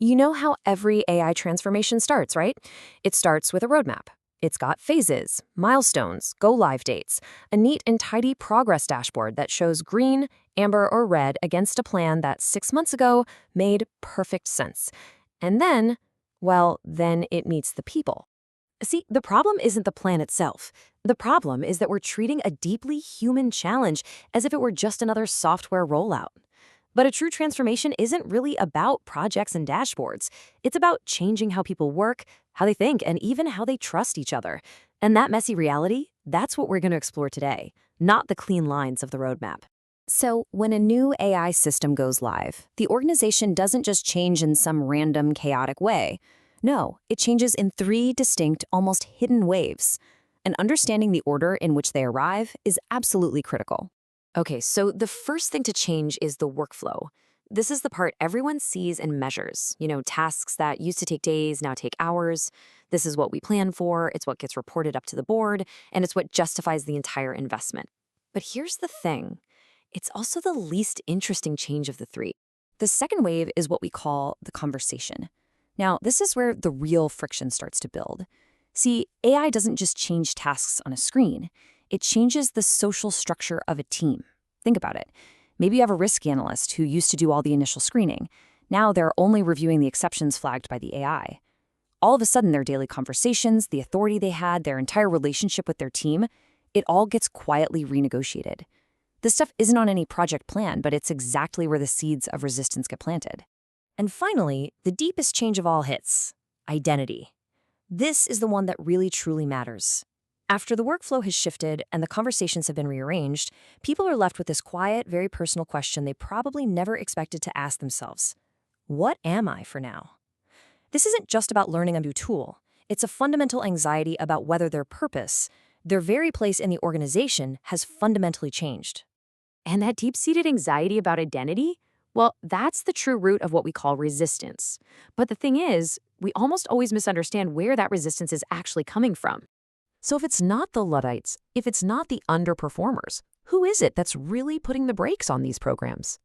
You know how every AI transformation starts, right? It starts with a roadmap. It's got phases, milestones, go-live dates, a neat and tidy progress dashboard that shows green, amber, or red against a plan that 6 months ago made perfect sense. And then it meets the people. See, the problem isn't the plan itself. The problem is that we're treating a deeply human challenge as if it were just another software rollout. But a true transformation isn't really about projects and dashboards. It's about changing how people work, how they think, and even how they trust each other. And that messy reality, that's what we're going to explore today, not the clean lines of the roadmap. So, when a new AI system goes live, the organization doesn't just change in some random, chaotic way. No, it changes in three distinct, almost hidden waves. And understanding the order in which they arrive is absolutely critical. Okay, so the first thing to change is the workflow. This is the part everyone sees and measures. Tasks that used to take days now take hours. This is what we plan for, it's what gets reported up to the board, and it's what justifies the entire investment. But here's the thing. It's also the least interesting change of the three. The second wave is what we call the conversation. Now, this is where the real friction starts to build. See, AI doesn't just change tasks on a screen. It changes the social structure of a team. Think about it. Maybe you have a risk analyst who used to do all the initial screening. Now they're only reviewing the exceptions flagged by the AI. All of a sudden, their daily conversations, the authority they had, their entire relationship with their team, it all gets quietly renegotiated. This stuff isn't on any project plan, but it's exactly where the seeds of resistance get planted. And finally, the deepest change of all hits: identity. This is the one that really truly matters. After the workflow has shifted and the conversations have been rearranged, people are left with this quiet, very personal question they probably never expected to ask themselves. What am I for now? This isn't just about learning a new tool. It's a fundamental anxiety about whether their purpose, their very place in the organization, has fundamentally changed. And that deep-seated anxiety about identity? Well, that's the true root of what we call resistance. But the thing is, we almost always misunderstand where that resistance is actually coming from. So if it's not the Luddites, if it's not the underperformers, who is it that's really putting the brakes on these programs?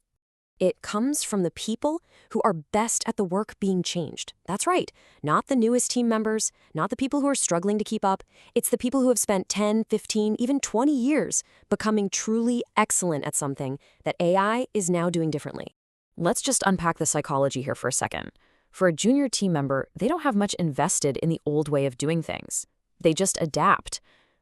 It comes from the people who are best at the work being changed. That's right. Not the newest team members, not the people who are struggling to keep up. It's the people who have spent 10, 15, even 20 years becoming truly excellent at something that AI is now doing differently. Let's just unpack the psychology here for a second. For a junior team member, they don't have much invested in the old way of doing things. They just adapt.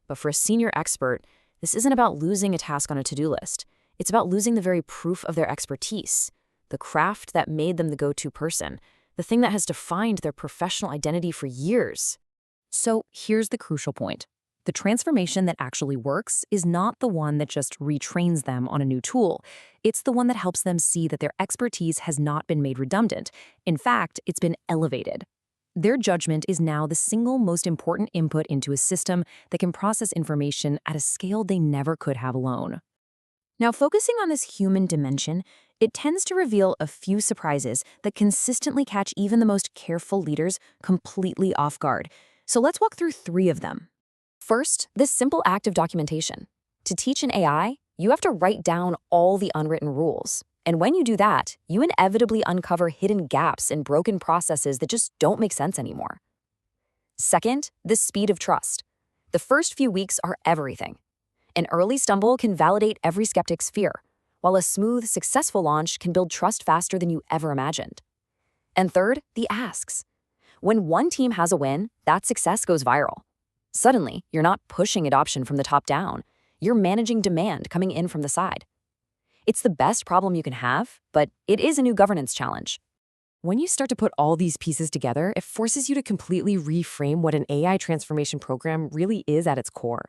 But for a senior expert, this isn't about losing a task on a to-do list. It's about losing the very proof of their expertise, the craft that made them the go-to person, the thing that has defined their professional identity for years. So here's the crucial point. The transformation that actually works is not the one that just retrains them on a new tool. It's the one that helps them see that their expertise has not been made redundant. In fact, it's been elevated. Their judgment is now the single most important input into a system that can process information at a scale they never could have alone. Now, focusing on this human dimension, it tends to reveal a few surprises that consistently catch even the most careful leaders completely off guard. So let's walk through 3 of them. First, this simple act of documentation. To teach an AI, you have to write down all the unwritten rules. And when you do that, you inevitably uncover hidden gaps and broken processes that just don't make sense anymore. Second, the speed of trust. The first few weeks are everything. An early stumble can validate every skeptic's fear, while a smooth, successful launch can build trust faster than you ever imagined. And third, the asks. When one team has a win, that success goes viral. Suddenly, you're not pushing adoption from the top down. You're managing demand coming in from the side. It's the best problem you can have, but it is a new governance challenge. When you start to put all these pieces together, it forces you to completely reframe what an AI transformation program really is at its core.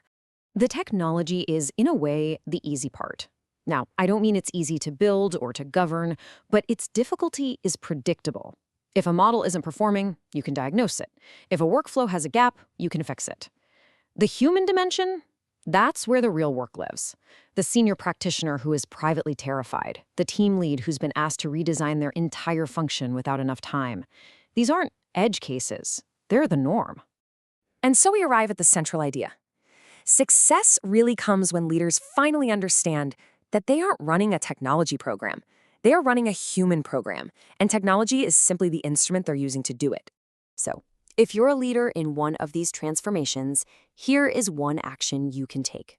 The technology is, in a way, the easy part. Now, I don't mean it's easy to build or to govern, but its difficulty is predictable. If a model isn't performing, you can diagnose it. If a workflow has a gap, you can fix it. The human dimension? That's where the real work lives. The senior practitioner who is privately terrified. The team lead who's been asked to redesign their entire function without enough time. These aren't edge cases. They're the norm. And so we arrive at the central idea. Success really comes when leaders finally understand that they aren't running a technology program. They are running a human program, and technology is simply the instrument they're using to do it. So, if you're a leader in one of these transformations, here is one action you can take.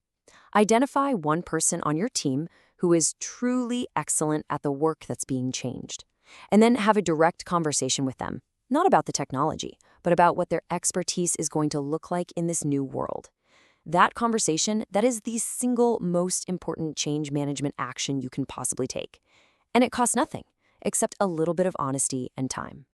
Identify one person on your team who is truly excellent at the work that's being changed, and then have a direct conversation with them, not about the technology, but about what their expertise is going to look like in this new world. That conversation, that is the single most important change management action you can possibly take. And it costs nothing, except a little bit of honesty and time.